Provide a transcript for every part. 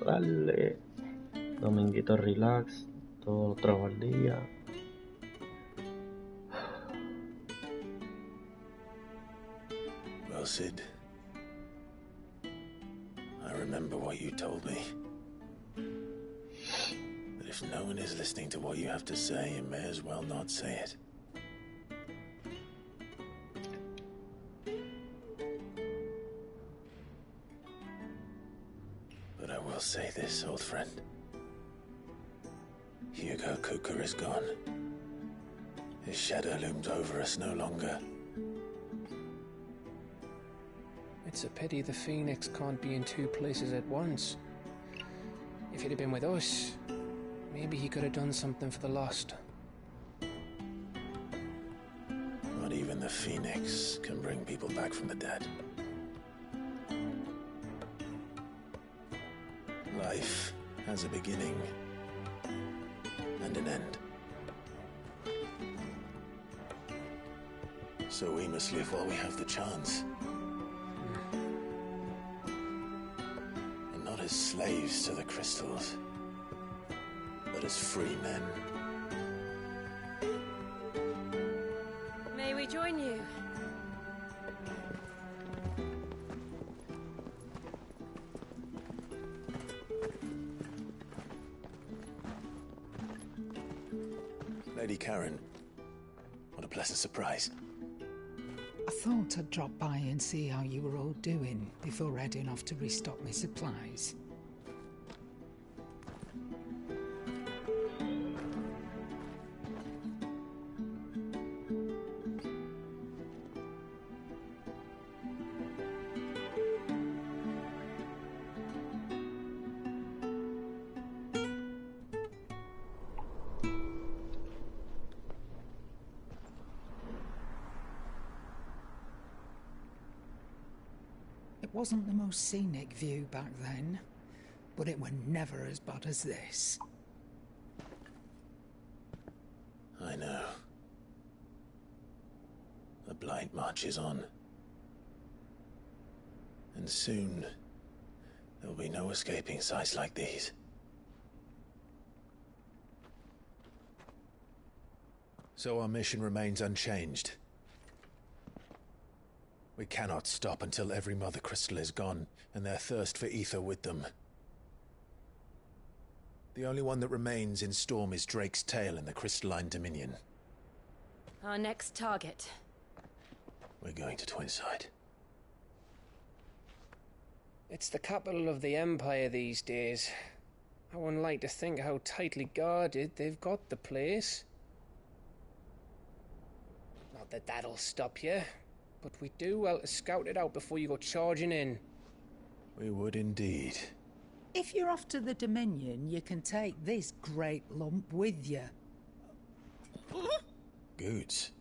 darle. Dominguito relax, todo otra al día. Well, Sid, I remember what you told me. That if no one is listening to what you have to say, you may as well not say it. But I will say this, old friend. Hugo Cooker is gone. His shadow looms over us no longer. It's a pity the Phoenix can't be in two places at once. If he'd have been with us, maybe he could have done something for the lost. Not even the Phoenix can bring people back from the dead. Life has a beginning and an end. So we must live while we have the chance. And not as slaves to the crystals, but as free men. May we join you? Lady Karen, what a pleasant surprise. I thought I'd drop by and see how you were all doing before heading off to restock my supplies. It wasn't the most scenic view back then, but it were never as bad as this. I know. The blight marches on. And soon, there'll be no escaping sights like these. So our mission remains unchanged. We cannot stop until every Mother Crystal is gone, and their thirst for ether with them. The only one that remains in Storm is Drake's tail in the Crystalline Dominion. Our next target. We're going to Twinside. It's the capital of the Empire these days. I wouldn't like to think how tightly guarded they've got the place. Not that that'll stop you, but we do well to scout it out before you go charging in. We would indeed. If you're off to the Dominion, you can take this great lump with you. Goods.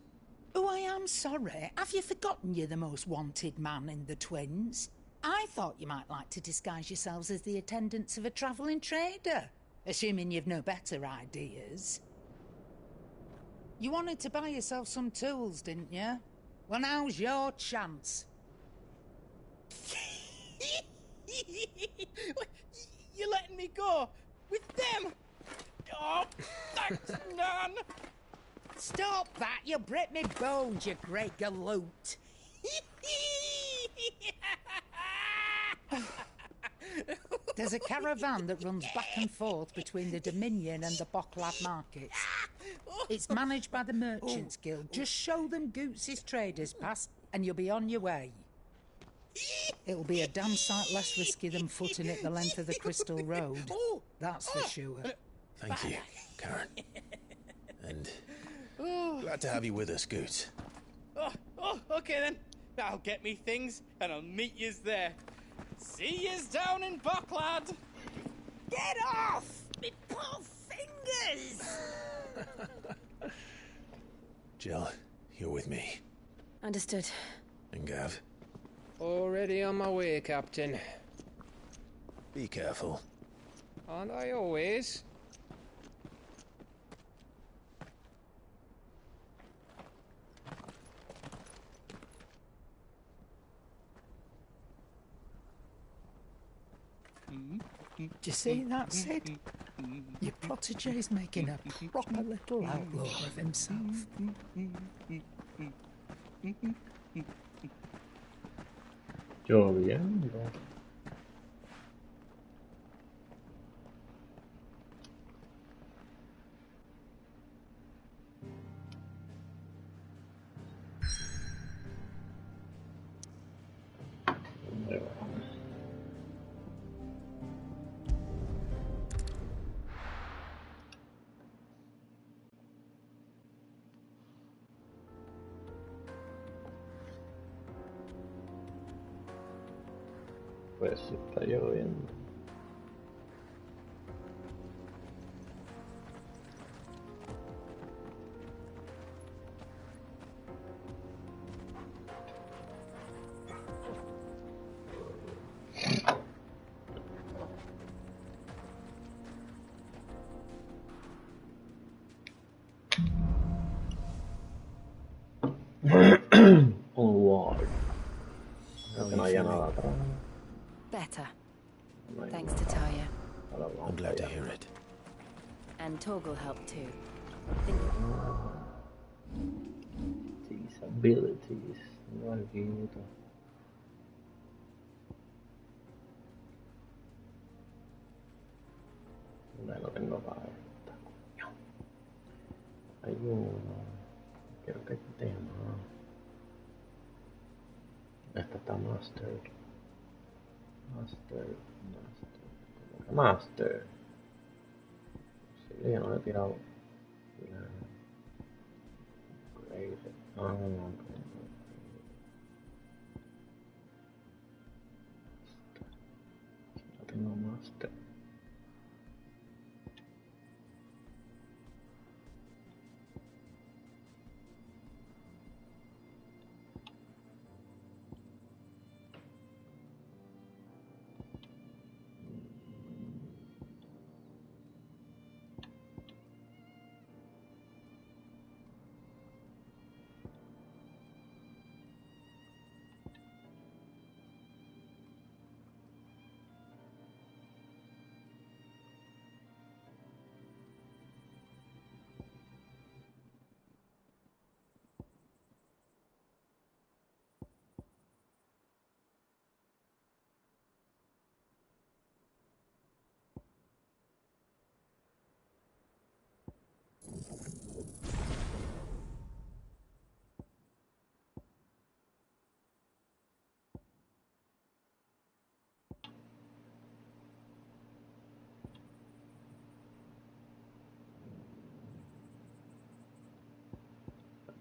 Oh, I am sorry. Have you forgotten you're the most wanted man in the Twins? I thought you might like to disguise yourselves as the attendants of a travelling trader, assuming you've no better ideas. You wanted to buy yourself some tools, didn't you? Well, now's your chance. You're letting me go with them? Oh, thanks, Nan. Stop that! You'll break me bones, you great galoot. There's a caravan that runs back and forth between the Dominion and the Bocklad markets. It's managed by the Merchants Guild. Just show them Goots' traders pass and you'll be on your way. It'll be a damn sight less risky than footing it the length of the Crystal Road. That's for sure. Thank you, Karen. And glad to have you with us, Goots. Okay then. I'll get me things and I'll meet yous there. See yous down in Bocklad. Get off! Me poor fingers! Jill, you're with me. Understood. And Gav, Already on my way, Captain. be careful. Aren't I always? you see that, Sid? Your protege's making a proper little outlaw of himself. Lloviendo. Ahí va. Pues sí está lloviendo. Onward. Creo que no haya nada atrás. Better. No hay Thanks nada to atrás. Talia. Ahora vamos I'm glad to allá. hear it. And Torgal helped too. Think These abilities. No olvido. No tengo para esta, coño. Hay uno. Quiero que tema. Esta está master. Master. ¿Cómo que master? Sí, yo no le he tirado. Great. No. No tengo master.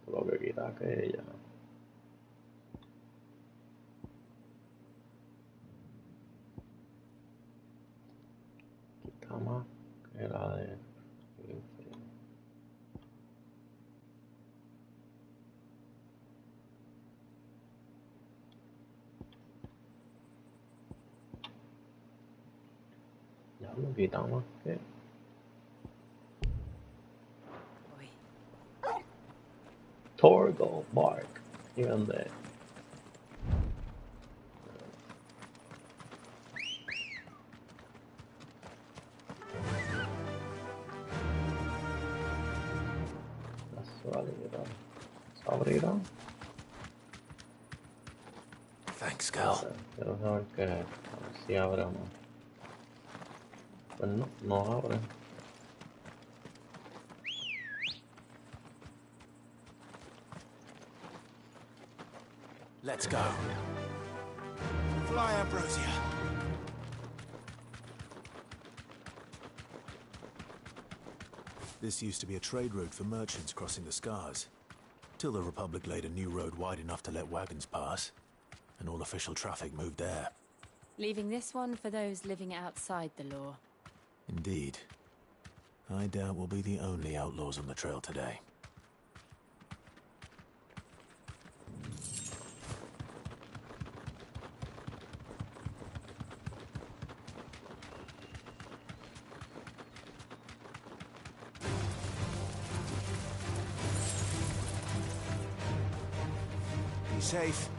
Lo que quita que ella. Quita más que la de. Ya lo quita más que. boy. Torgal Bark. Even de. Casualidad. ¿Se abrirá? Thanks, girl. Quiero saber que. A ver si abre o no. Pues no, no abre. Let's go. Fly, Ambrosia. This used to be a trade route for merchants crossing the Scars, till the Republic laid a new road wide enough to let wagons pass, and all official traffic moved there. Leaving this one for those living outside the law. Indeed. I doubt we'll be the only outlaws on the trail today. Be safe.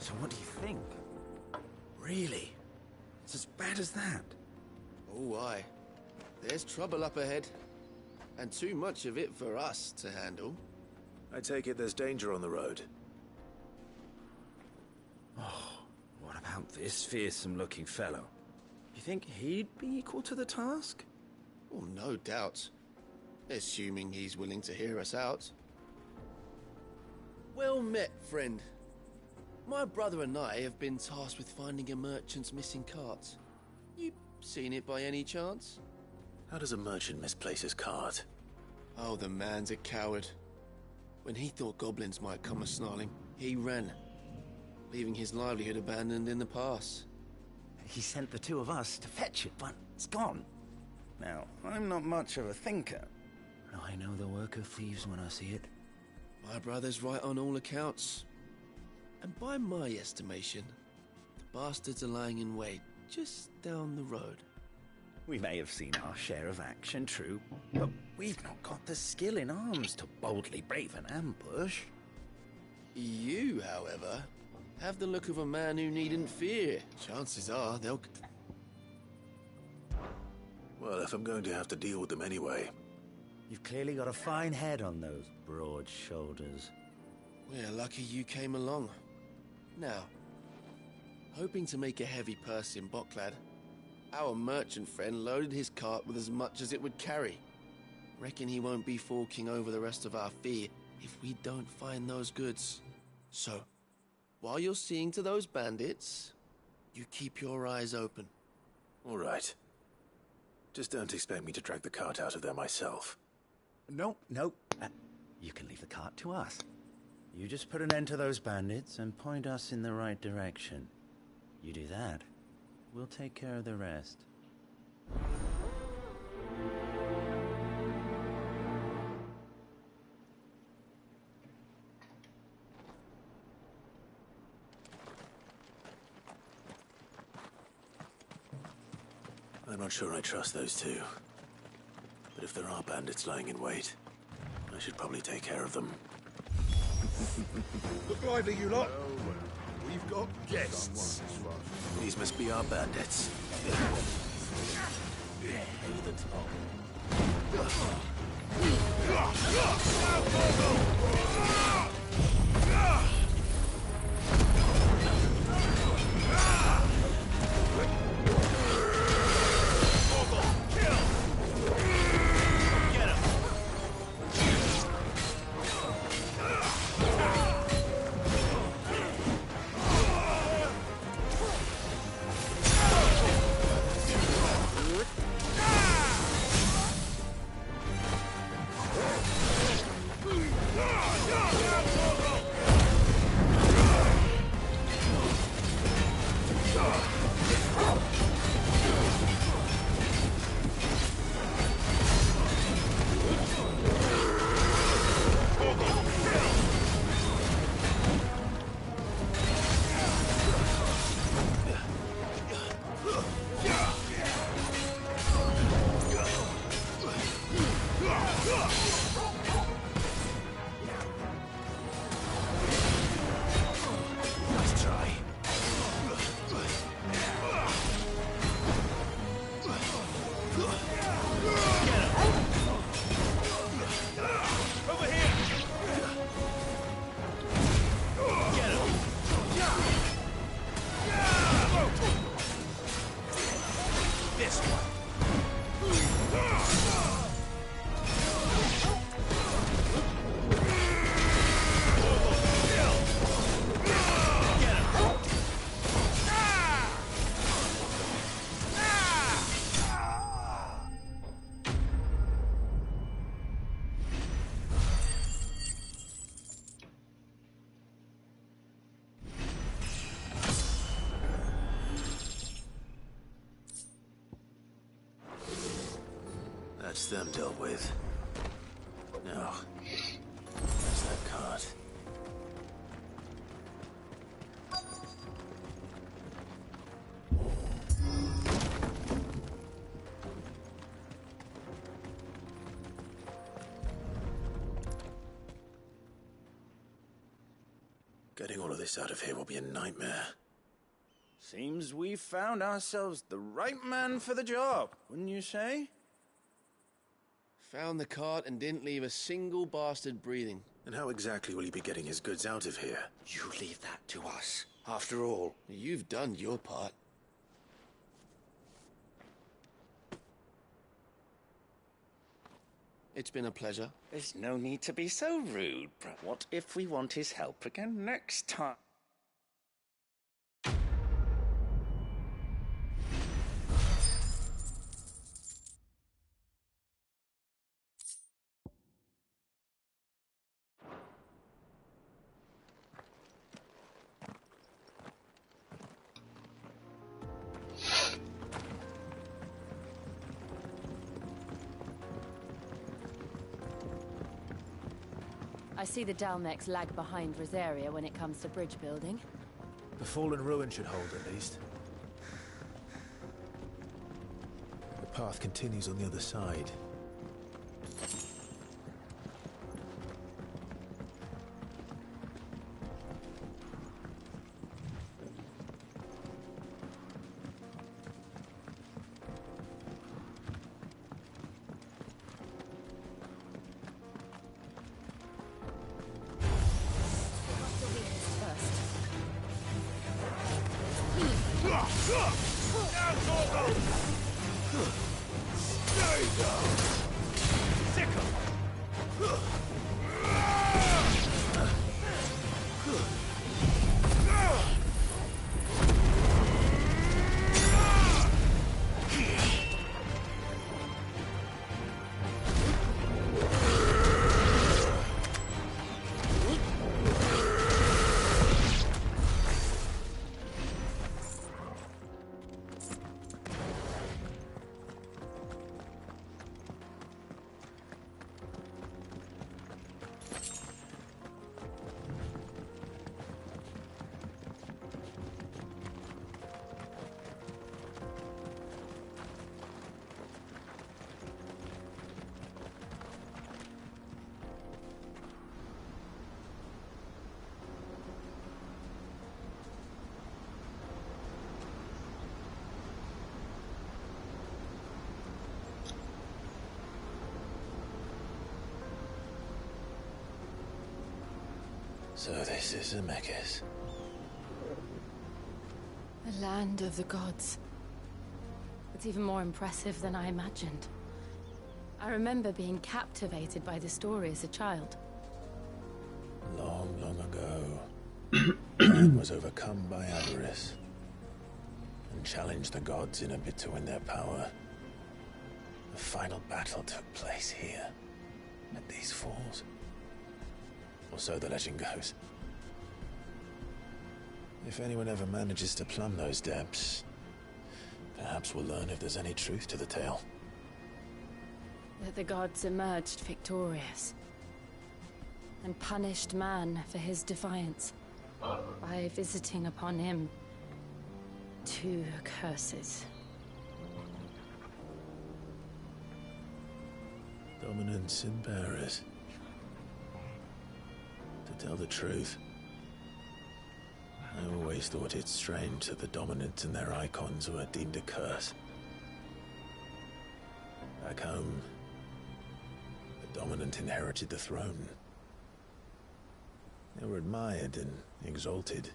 So what do you think? Really? It's as bad as that? Oh, aye. There's trouble up ahead. And too much of it for us to handle. I take it there's danger on the road. What about this fearsome-looking fellow? You think he'd be equal to the task? Oh, no doubt. Assuming he's willing to hear us out. Well met, friend. My brother and I have been tasked with finding a merchant's missing cart. You seen it by any chance? How does a merchant misplace his cart? Oh, the man's a coward. When he thought goblins might come a-snarling, he ran, leaving his livelihood abandoned in the pass. He sent the two of us to fetch it, but it's gone. Now, I'm not much of a thinker. I know the work of thieves when I see it. My brother's right on all accounts. And by my estimation, the bastards are lying in wait just down the road. We may have seen our share of action, true, but we've not got the skill in arms to boldly brave an ambush. You, however, have the look of a man who needn't fear. Chances are they'll... Well, if I'm going to have to deal with them anyway. You've clearly got a fine head on those broad shoulders. We're lucky you came along. Now, hoping to make a heavy purse in Bocklad, our merchant friend loaded his cart with as much as it would carry. Reckon he won't be forking over the rest of our fee if we don't find those goods. So, while you're seeing to those bandits, you keep your eyes open. All right. Just don't expect me to drag the cart out of there myself. No. You can leave the cart to us. You just put an end to those bandits and point us in the right direction. You do that, we'll take care of the rest. I'm not sure I trust those two. But if there are bandits lying in wait, I should probably take care of them. Look lively, you lot. We've got guests. These must be our bandits. Over the That's them dealt with. Now, there's that cart. Getting all of this out of here will be a nightmare. Seems we've found ourselves the right man for the job, wouldn't you say? Found the cart and didn't leave a single bastard breathing. And how exactly will he be getting his goods out of here? You leave that to us. After all, You've done your part. It's been a pleasure. there's no need to be so rude. But what if we want his help again next time? I see the Dalmex lag behind Rosaria when it comes to bridge building. The fallen ruin should hold, at least. The path continues on the other side. So this is Zemeckis. The land of the gods. It's even more impressive than I imagined. I remember being captivated by the story as a child. Long, long ago, man was overcome by avarice and challenged the gods in a bid to win their power. The final battle took place here, at these falls. Or so the legend goes. If anyone ever manages to plumb those depths, perhaps we'll learn if there's any truth to the tale. That the gods emerged victorious and punished man for his defiance by visiting upon him 2 curses. Dominance and bearers. To tell the truth, I always thought it strange that the dominant and their icons were deemed a curse. Back home, the dominant inherited the throne. They were admired and exalted,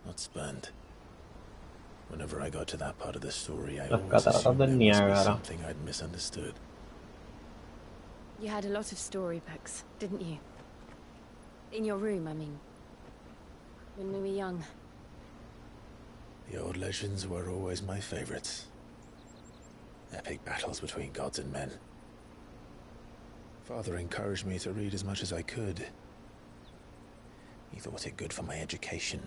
not spurned. Whenever I got to that part of the story, I always assumed there must be something I'd misunderstood. You had a lot of storybooks, didn't you? In your room, I mean. When we were young. The old legends were always my favorites. Epic battles between gods and men. Father encouraged me to read as much as I could. He thought it good for my education.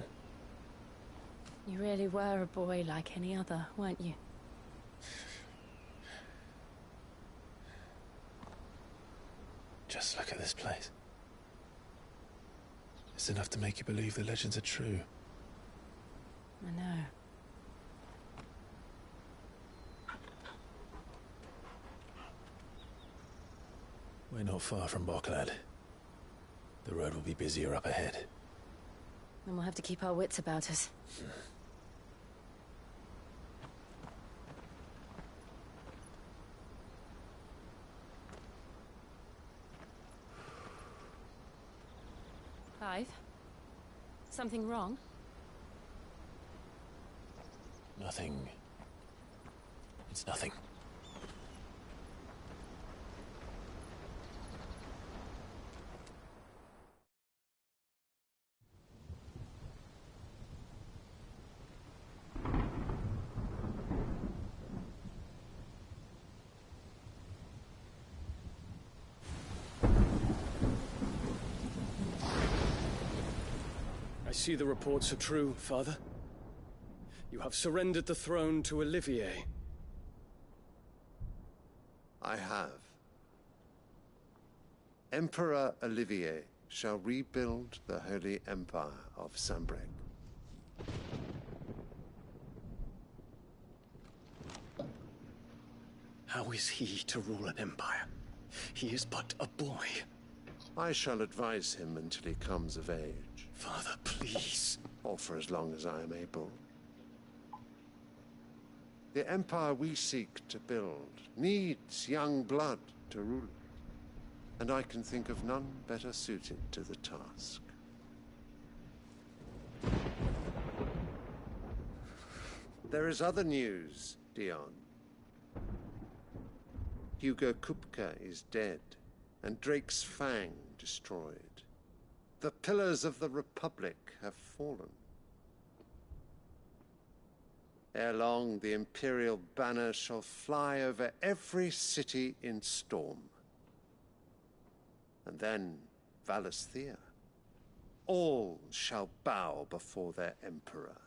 You really were a boy like any other, weren't you? Just look at this place. It's enough to make you believe the legends are true. I know. We're not far from Boklad. The road will be busier up ahead. Then we'll have to keep our wits about us. Clive? Something wrong? Nothing. It's nothing. I see the reports are true, Father. You have surrendered the throne to Olivier. I have. Emperor Olivier shall rebuild the Holy Empire of Sanbreque. How is he to rule an empire? He is but a boy. I shall advise him until he comes of age. Father, please. Or for as long as I am able. The empire we seek to build needs young blood to rule it, and I can think of none better suited to the task. There is other news, Dion. Hugo Kupka is dead, and Drake's Fang destroyed. The pillars of the Republic have fallen. Ere long, the Imperial banner shall fly over every city in Storm. And then Valisthea. All shall bow before their Emperor.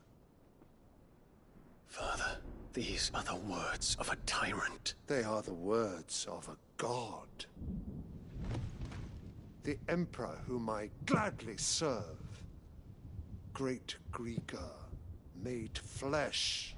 Father, these are the words of a tyrant. They are the words of a god. The Emperor whom I gladly serve. Great Greeker, made flesh.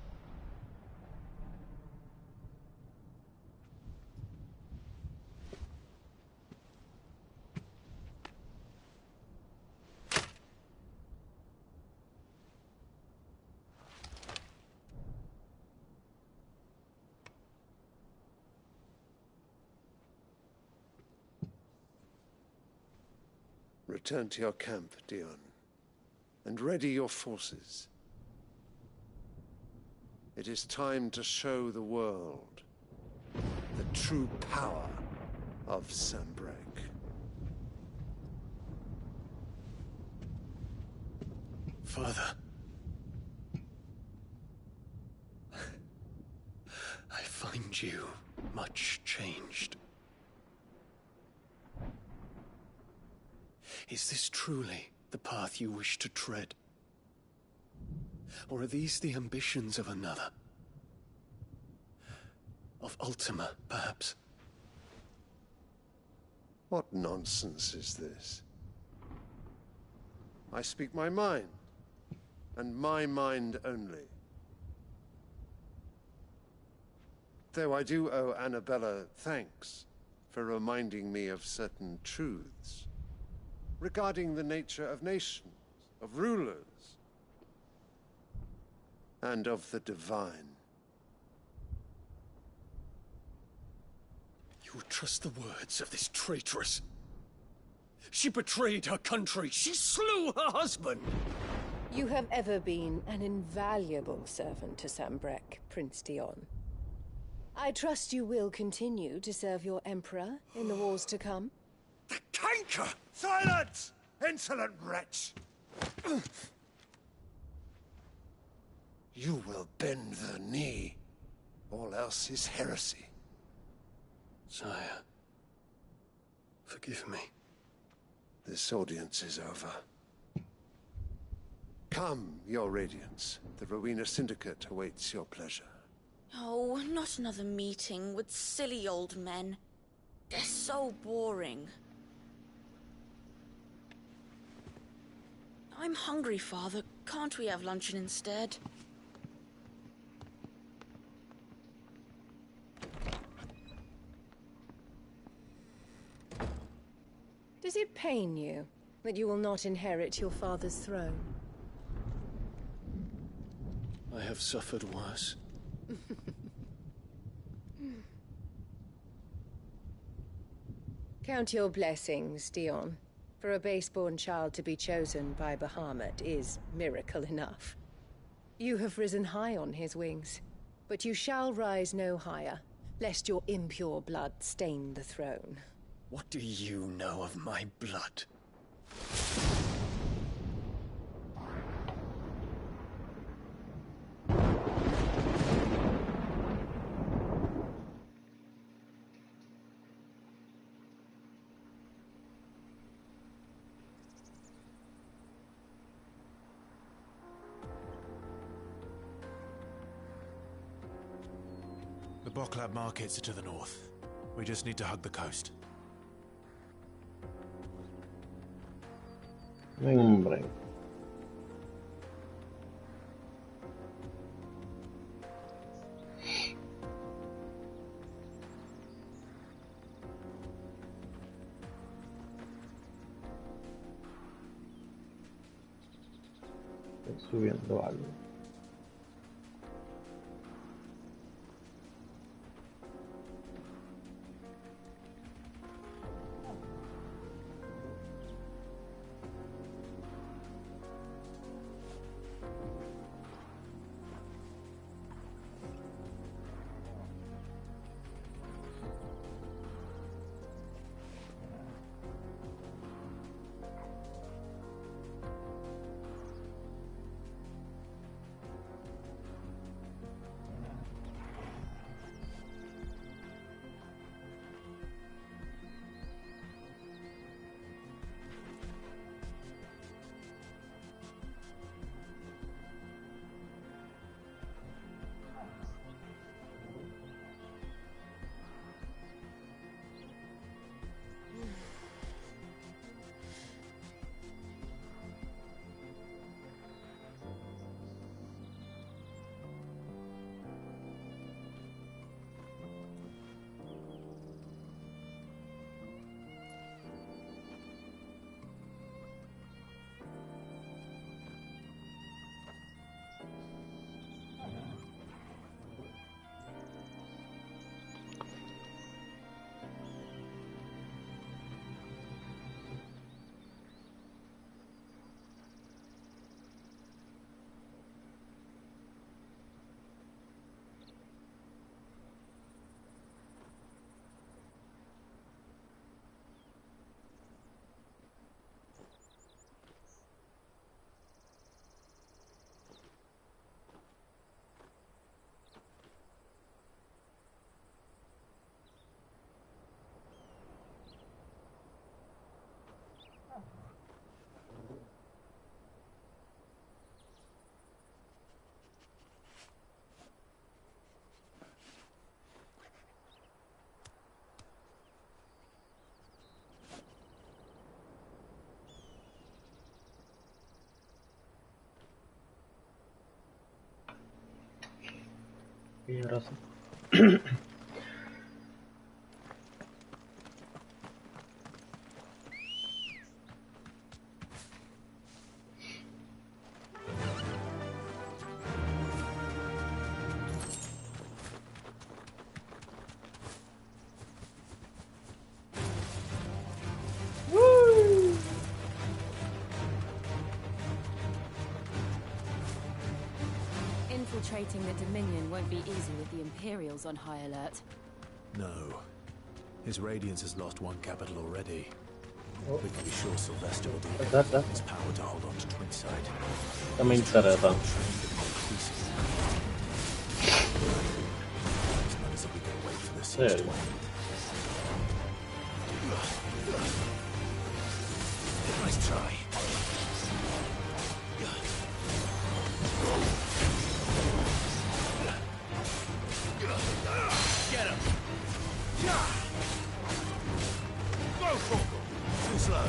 Return to your camp, Dion, and ready your forces. It is time to show the world the true power of Sanbreque. Father. I find you much changed. Is this truly the path you wish to tread? Or are these the ambitions of another? Of Ultima, perhaps? What nonsense is this? I speak my mind, and my mind only. Though I do owe Annabella thanks for reminding me of certain truths regarding the nature of nations, of rulers, and of the divine. You would trust the words of this traitress? She betrayed her country. She slew her husband. You have ever been an invaluable servant to Sanbreque, Prince Dion. I trust you will continue to serve your Emperor in the wars to come. The canker! Silence! Insolent wretch! You will bend the knee. All else is heresy. Sire, forgive me. This audience is over. Come, your Radiance. The Rowena Syndicate awaits your pleasure. Oh, not another meeting with silly old men. They're so boring. I'm hungry, Father. Can't we have luncheon instead? Does it pain you that you will not inherit your father's throne? I have suffered worse. Count your blessings, Dion. For a base-born child to be chosen by Bahamut is miracle enough. You have risen high on his wings, but you shall rise no higher, lest your impure blood stain the throne. What do you know of my blood? The Boklab markets are to the north. We just need to hug the coast. Hombre. Estoy subiendo algo. Y ahora sí. Infiltrating the Dominion won't be easy with the Imperials on high alert. No. His Radiance has lost one capital already. We can be sure Sylvester will do everything in his power to hold on to Twinside. También interesa. Serio. Nice try. Get him! Go, Corporal! Too slow.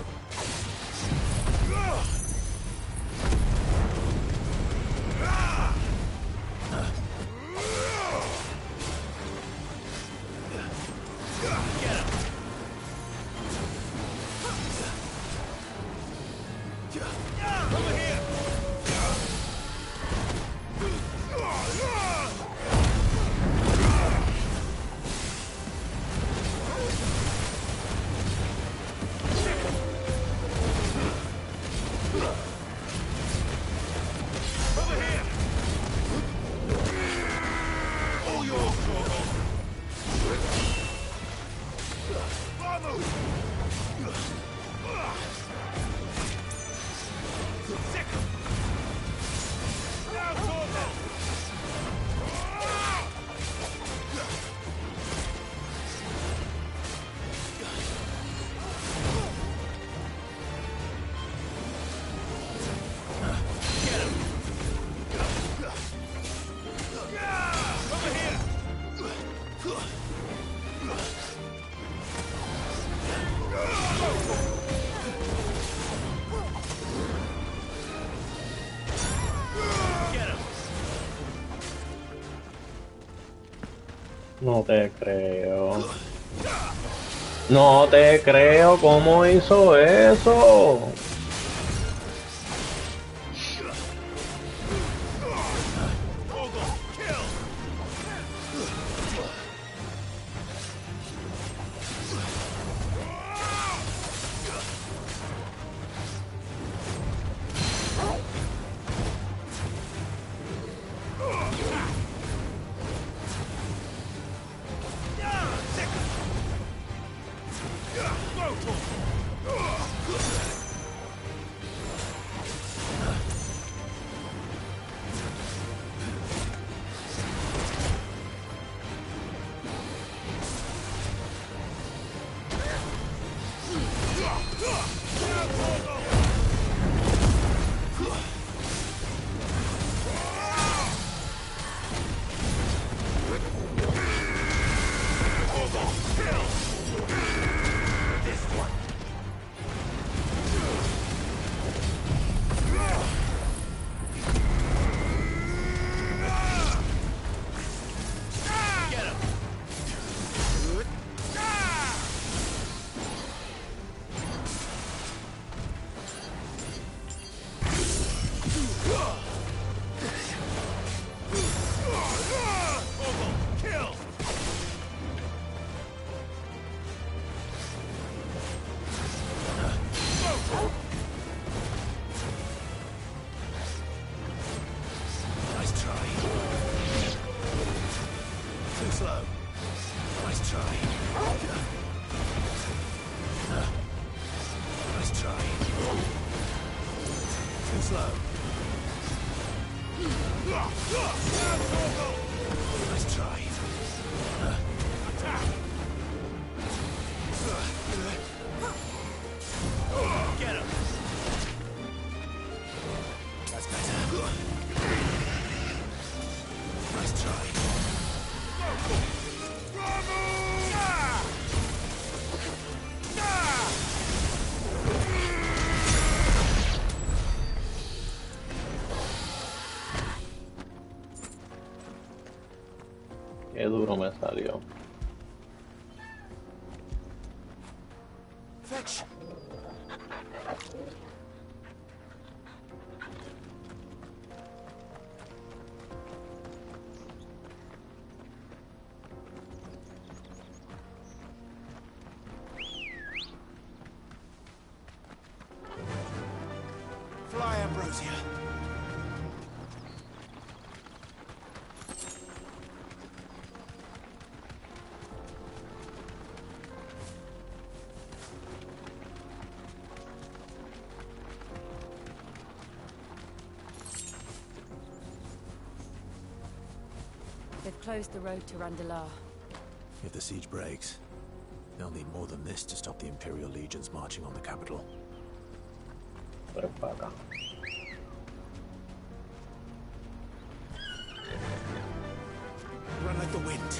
No te creo. No te creo, ¿cómo hizo eso? Qué duro me salió. Fetch. Fly, Ambrosia. They've closed the road to Randalar. If the siege breaks, they'll need more than this to stop the Imperial legions marching on the capital. Run like the wind.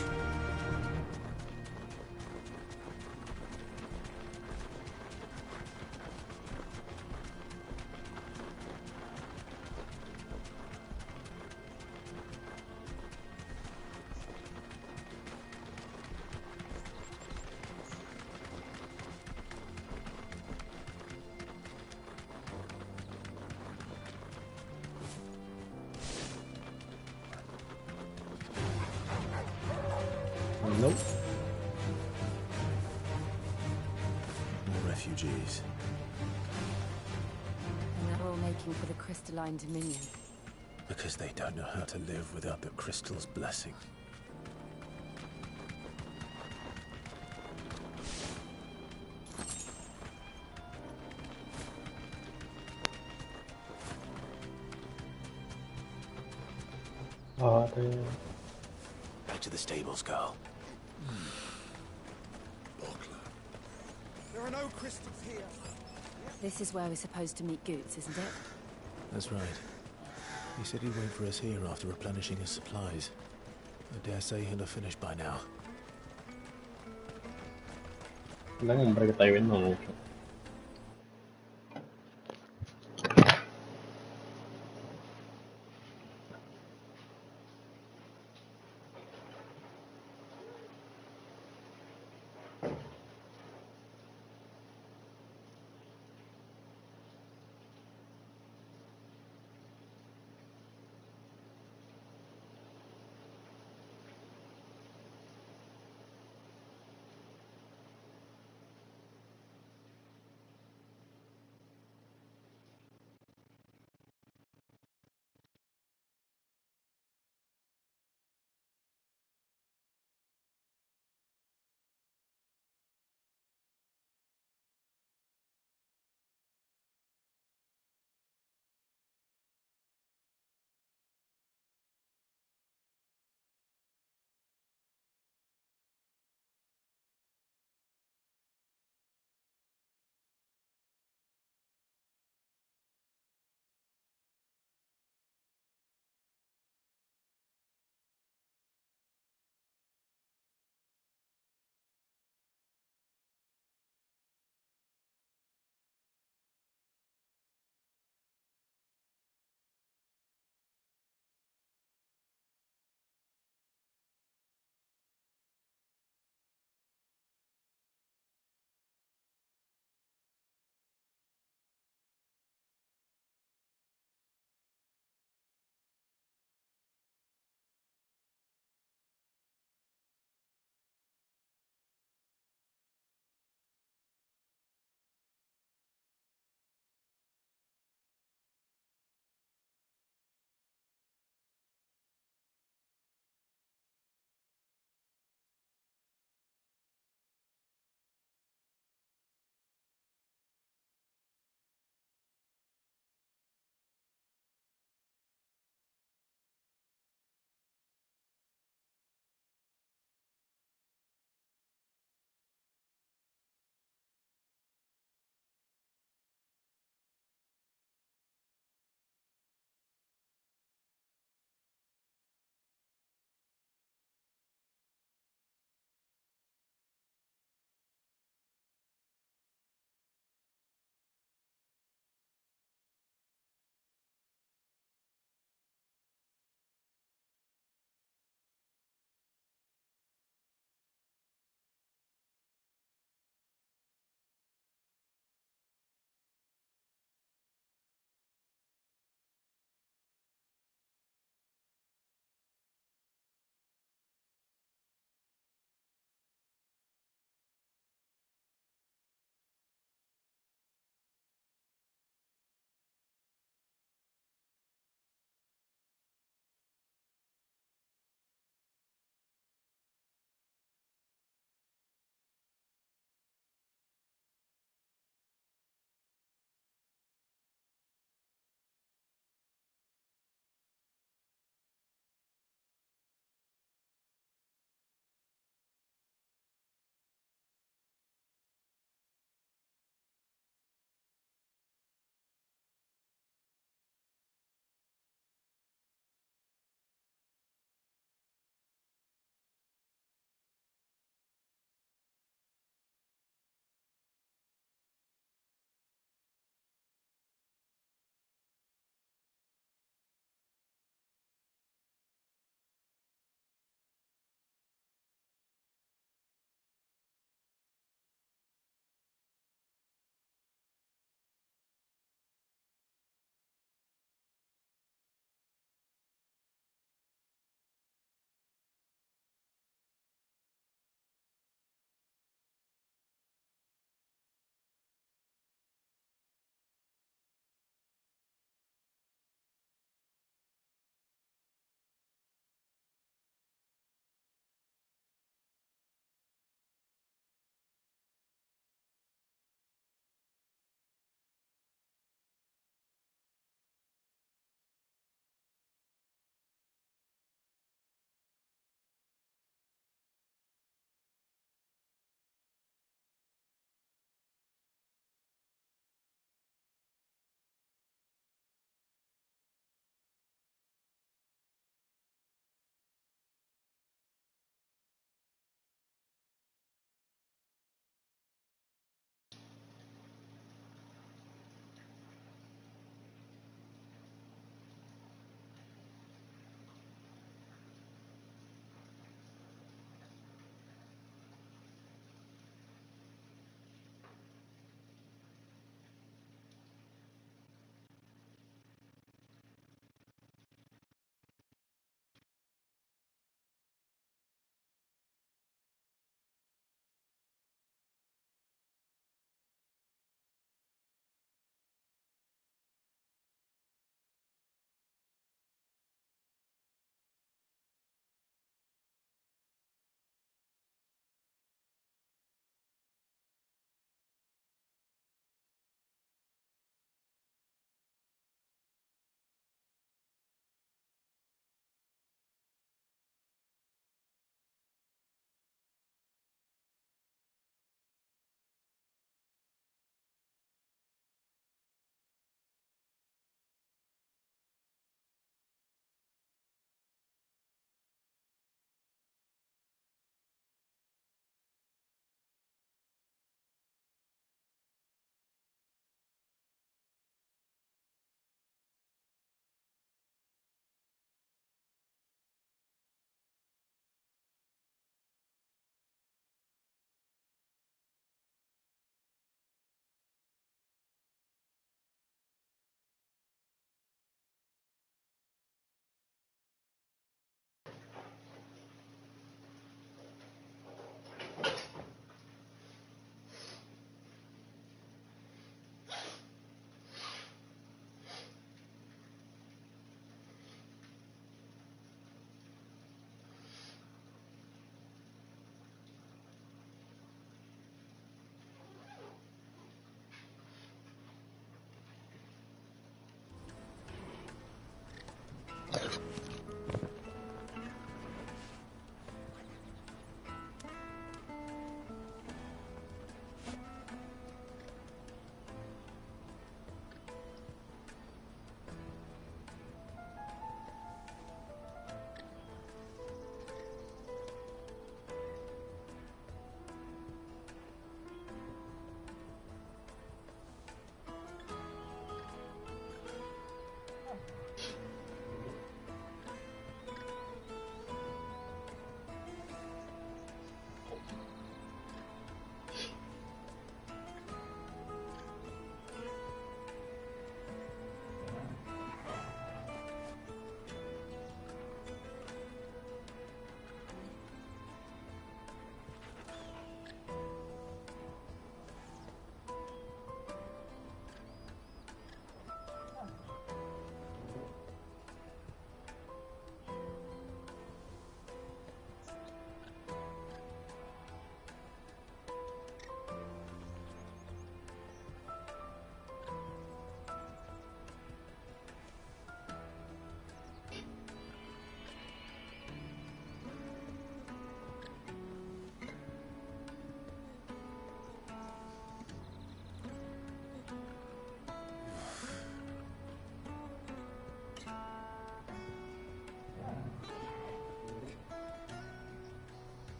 working for the Crystalline Dominion? Because they don't know how to live without the crystal's blessing. Back to the stables, girl. There are no crystals here. This is where we're supposed to meet Goots, isn't it? That's right. He said he'd wait for us here after replenishing his supplies. I dare say he'll have finished by now. Tengo un hombre que está lloviendo mucho.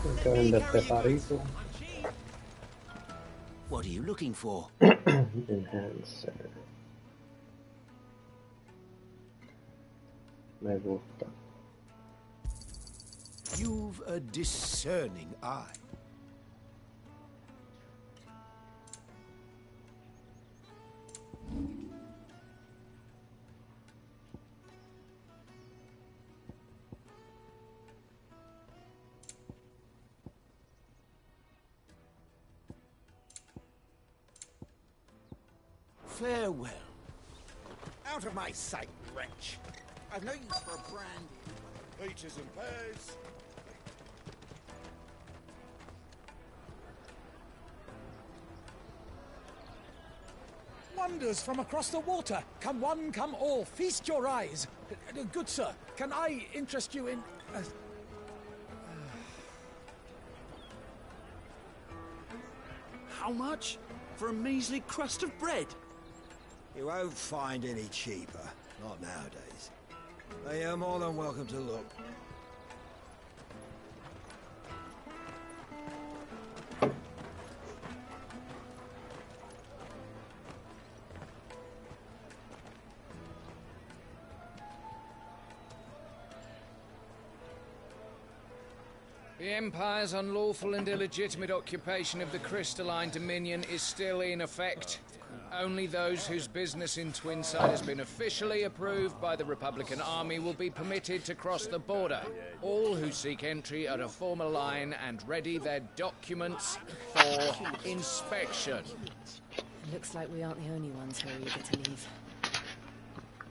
Tengo que venderte parito. What are you looking for? Enhancer. Me gusta. You've a discerning eye. Farewell. Out of my sight, wretch. I've no use for a brand. Peaches and pears. Wonders from across the water. Come one, come all. Feast your eyes. Good sir, can I interest you in... How much? For a measly crust of bread? You won't find any cheaper. Not nowadays. But you're more than welcome to look. The Empire's unlawful and illegitimate occupation of the Crystalline Dominion is still in effect. Only those whose business in Twinside has been officially approved by the Republican Army will be permitted to cross the border. All who seek entry are to form a line and ready their documents for inspection. It looks like we aren't the only ones who are eager to leave.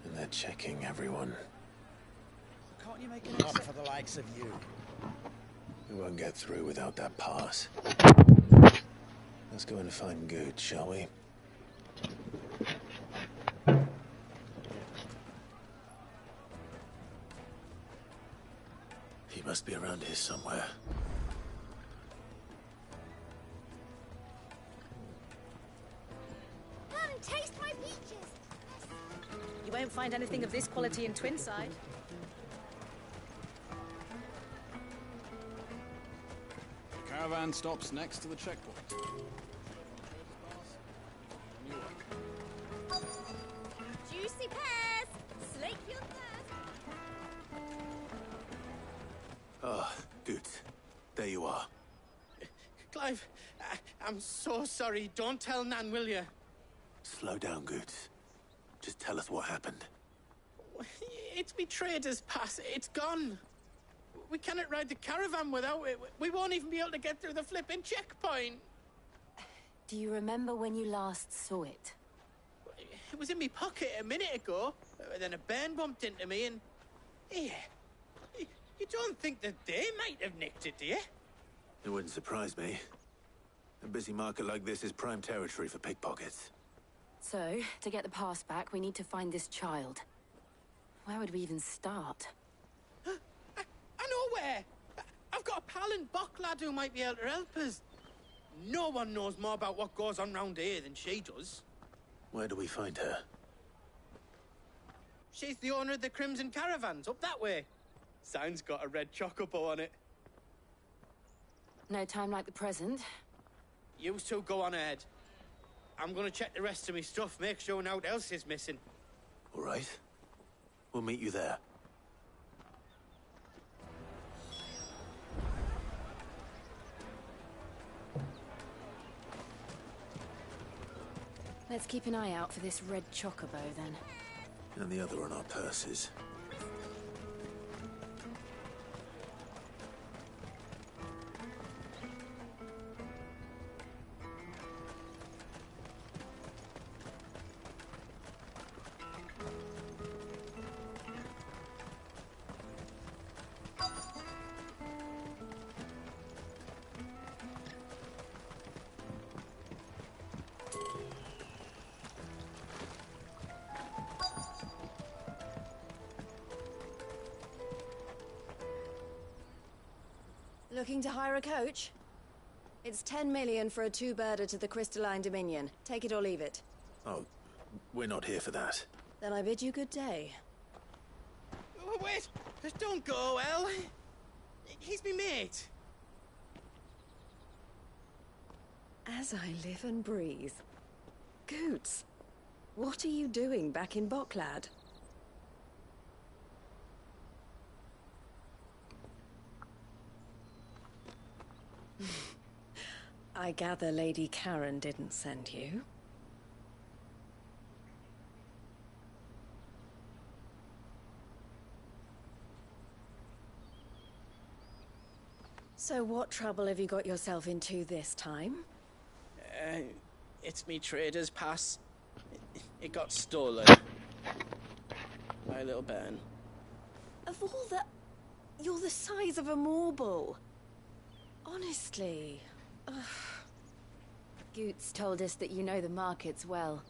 And they're checking everyone. Can't you make it up for the likes of you? We won't get through without that pass. Let's go and find Good, shall we? He must be around here somewhere. Come taste my peaches. You won't find anything of this quality in Twinside. The caravan stops next to the checkpoint. Juicy pears. Slake your thirst. Ah, Good. There you are. Clive, I'm so sorry. Don't tell Nan, will you? Slow down, Good. Just tell us what happened. It's me trader's pass. It's gone. We cannot ride the caravan without it. We won't even be able to get through the flipping checkpoint. Do you remember when you last saw it? It was in my pocket a minute ago. Then a bairn bumped into me and... Yeah. You don't think that they might have nicked it, do you? It wouldn't surprise me. A busy market like this is prime territory for pickpockets. So, to get the pass back, we need to find this child. Where would we even start? I know where! I've got a pal in Bock lad who might be able to help us. No one knows more about what goes on round here than she does. Where do we find her? She's the owner of the Crimson Caravans, up that way. Sign's got a red chocobo on it. No time like the present. You two go on ahead. I'm gonna check the rest of my stuff, make sure naught else is missing. All right. We'll meet you there. Let's keep an eye out for this red chocobo, then. And the other on our purses. Looking to hire a coach? It's 10 million for a two-birder to the Crystalline Dominion. Take it or leave it. Oh, we're not here for that. Then I bid you good day. Oh, wait! Don't go, El! He's me mate. As I live and breathe. Goots, what are you doing back in Boklad? I gather Lady Karen didn't send you. So what trouble have you got yourself into this time? It's me trader's pass. It got stolen. By a little bairn. Of all the... You're the size of a marble. Honestly. Ugh. Goots told us that you know the markets well.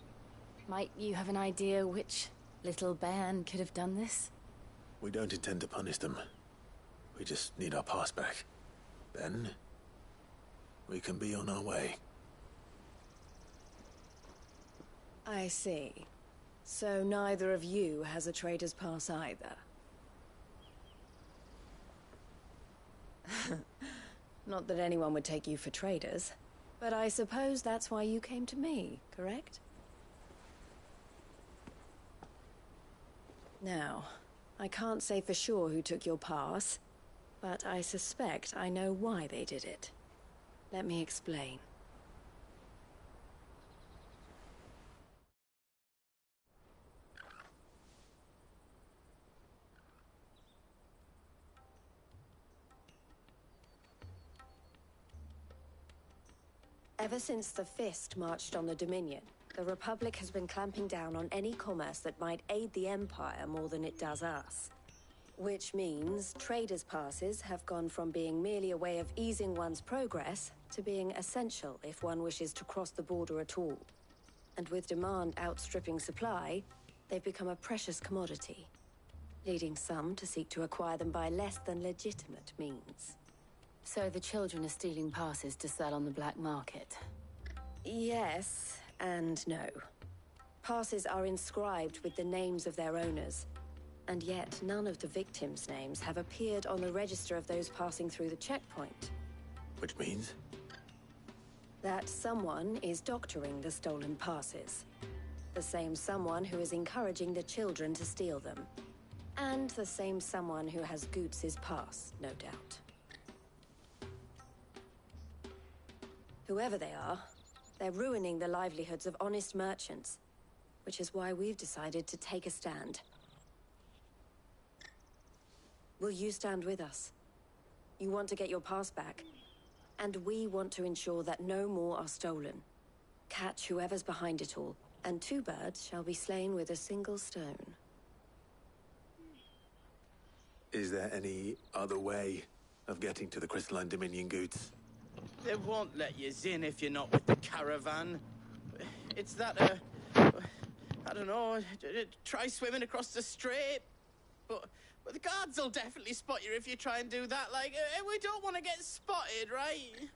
Might you have an idea which little bairn could have done this? We don't intend to punish them. We just need our pass back. Then, we can be on our way. I see. So neither of you has a trader's pass either. Not that anyone would take you for traders, but I suppose that's why you came to me, correct? Now, I can't say for sure who took your pass, but I suspect I know why they did it. Let me explain. Ever since the Fist marched on the Dominion, the Republic has been clamping down on any commerce that might aid the Empire more than it does us. Which means traders' passes have gone from being merely a way of easing one's progress to being essential if one wishes to cross the border at all. And with demand outstripping supply, they've become a precious commodity, leading some to seek to acquire them by less than legitimate means. So the children are stealing passes to sell on the black market? Yes, and no. Passes are inscribed with the names of their owners, and yet none of the victims' names have appeared on the register of those passing through the checkpoint. Which means? That someone is doctoring the stolen passes. The same someone who is encouraging the children to steal them. And the same someone who has Goots' pass, no doubt. Whoever they are, they're ruining the livelihoods of honest merchants, which is why we've decided to take a stand. Will you stand with us? You want to get your pass back, and we want to ensure that no more are stolen. Catch whoever's behind it all, and two birds shall be slain with a single stone. Is there any other way of getting to the Crystalline Dominion, Goots? They won't let you in if you're not with the caravan. It's that, I don't know, try swimming across the strait. But the guards will definitely spot you if you try and do that. Like, we don't want to get spotted, right?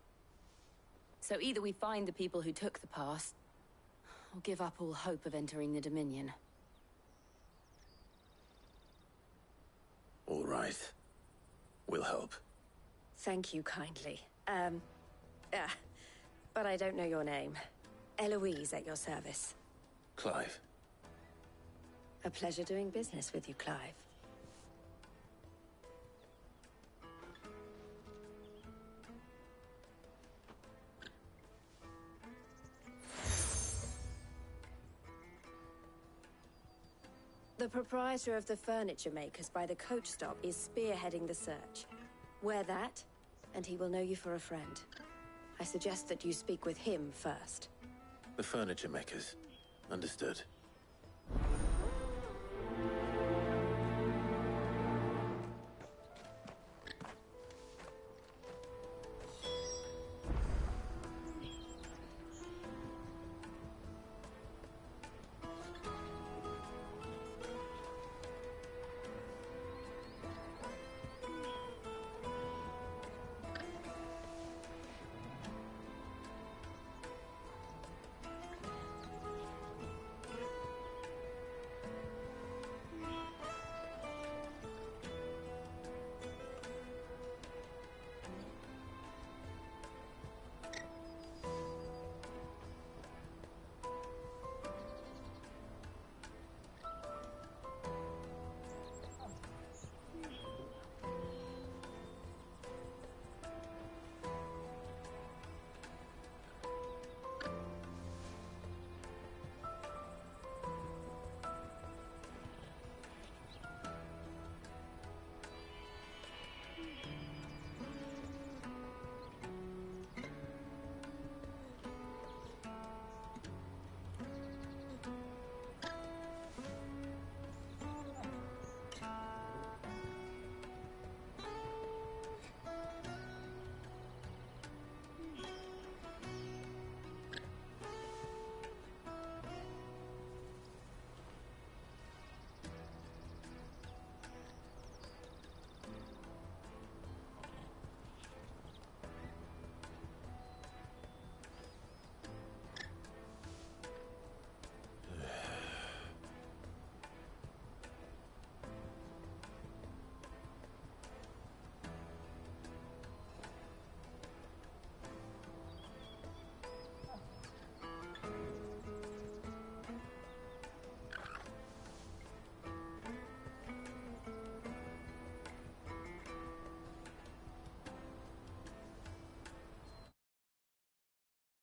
So either we find the people who took the pass, or give up all hope of entering the Dominion. All right. We'll help. Thank you kindly. But I don't know your name. Eloise at your service. Clive. A pleasure doing business with you, Clive. The proprietor of the furniture makers by the coach stop is spearheading the search. Wear that, and he will know you for a friend. I suggest that you speak with him first. The furniture makers. Understood.